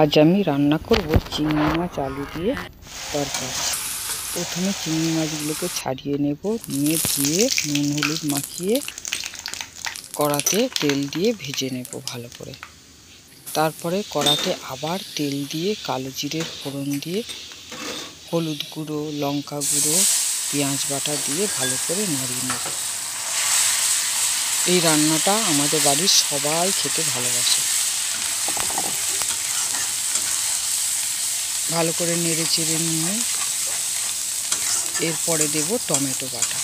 আজ আমি রান্না করব চিংড়ি মাছ আলু দিয়ে তরকারি। প্রথমে চিংড়ি মাছগুলোকে ছাড়িয়ে নেব, নিয়ে ধুয়ে নুন হলুদ মাখিয়ে কড়াতে তেল দিয়ে ভেজে নেব ভালো করে। তারপরে কড়াতে আবার তেল দিয়ে কালো জিরের ফোড়ন দিয়ে হলুদ গুঁড়ো, লঙ্কা গুঁড়ো, পেঁয়াজ বাটা দিয়ে ভালো করে নাড়িয়ে নেব। এই রান্নাটা আমাদের বাড়ির সবাই খেতে ভালোবাসে। ভালো করে নেড়ে চেড়ে নিয়ে এরপরে দেব টমেটো বাটা।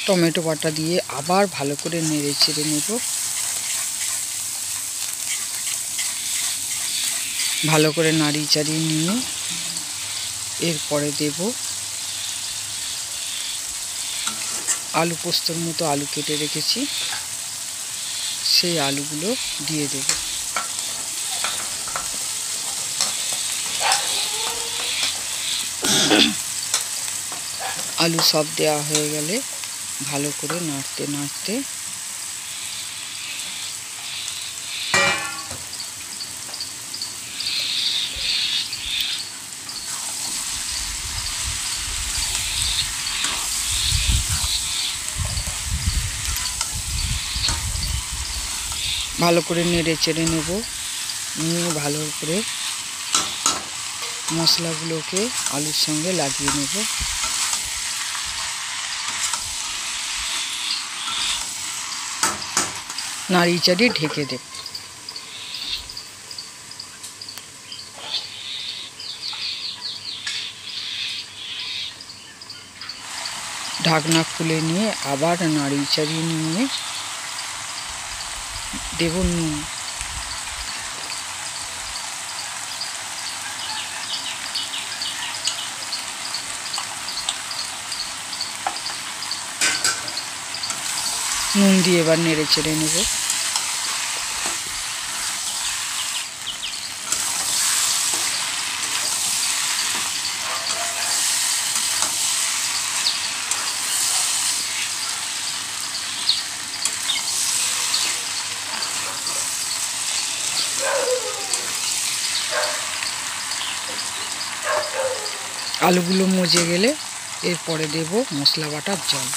টমেটো বাটা দিয়ে আবার ভালো করে নেড়ে চেড়ে নেব। ভালো করে নাড়িয়ে চাড়িয়ে নিয়ে এরপরে দেব আলু পোস্তর মতো আলু কেটে রেখেছি, সেই আলুগুলো দিয়ে দেব। আলু সব দেওয়া হয়ে গেলে ভালো করে নাড়তে নাড়তে ভালো করে নেড়ে চেড়ে নেব। নিয়ে ভালো করে মশলাগুলোকে আলুর সঙ্গে লাগিয়ে নেব। নাড়িয়ে চাড়িয়ে ঢেকে দেব। ঢাকনা খুলে নিয়ে আবার নাড়িয়ে চাড়িয়ে নিয়ে দেব নুন। নুন দিয়ে এবার নেড়ে চেড়ে নেব। আলুগুলো মজে গেলে এরপরে দেব মশলা বাটার জল।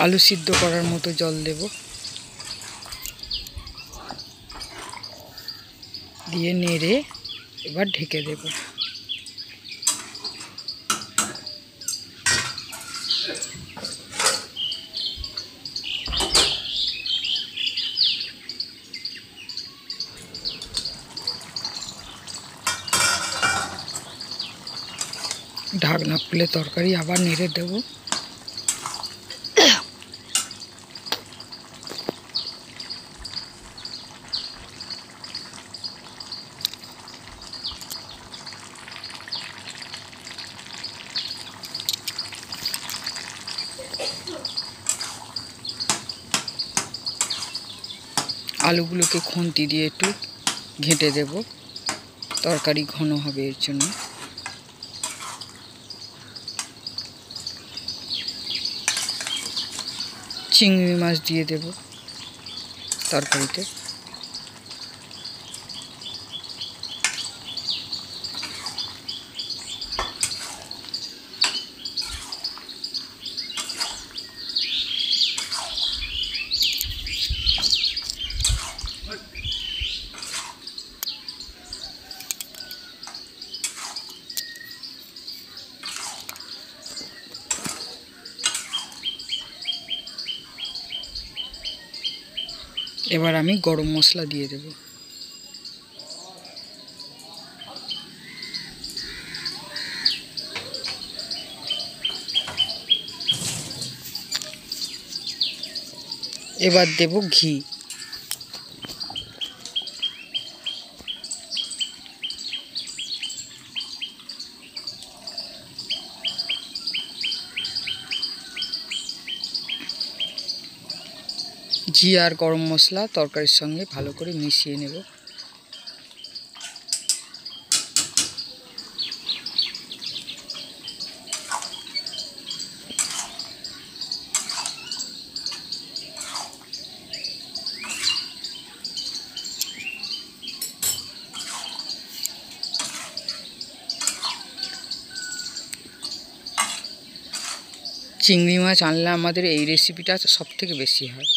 আলু সিদ্ধ করার মতো জল দেব, দিয়ে নেড়ে এবার ঢেকে দেব। ঢাকনা খুলে তরকারি আবার নেড়ে দেব। আলুগুলোকে খুন্তি দিয়ে একটু ঘেঁটে দেব, তরকারি ঘন হবে এর জন্য। চিংড়ি মাছ দিয়ে দেব তরকারিতে। এবার আমি গরম মশলা দিয়ে দেব। এবার দেব ঘি। জিরা আর গরম মশলা তরকারির সঙ্গে ভালো করে মিশিয়ে নেব। চিংড়ি মাছ আনলে আমাদের এই রেসিপিটা সবথেকে বেশি হয়।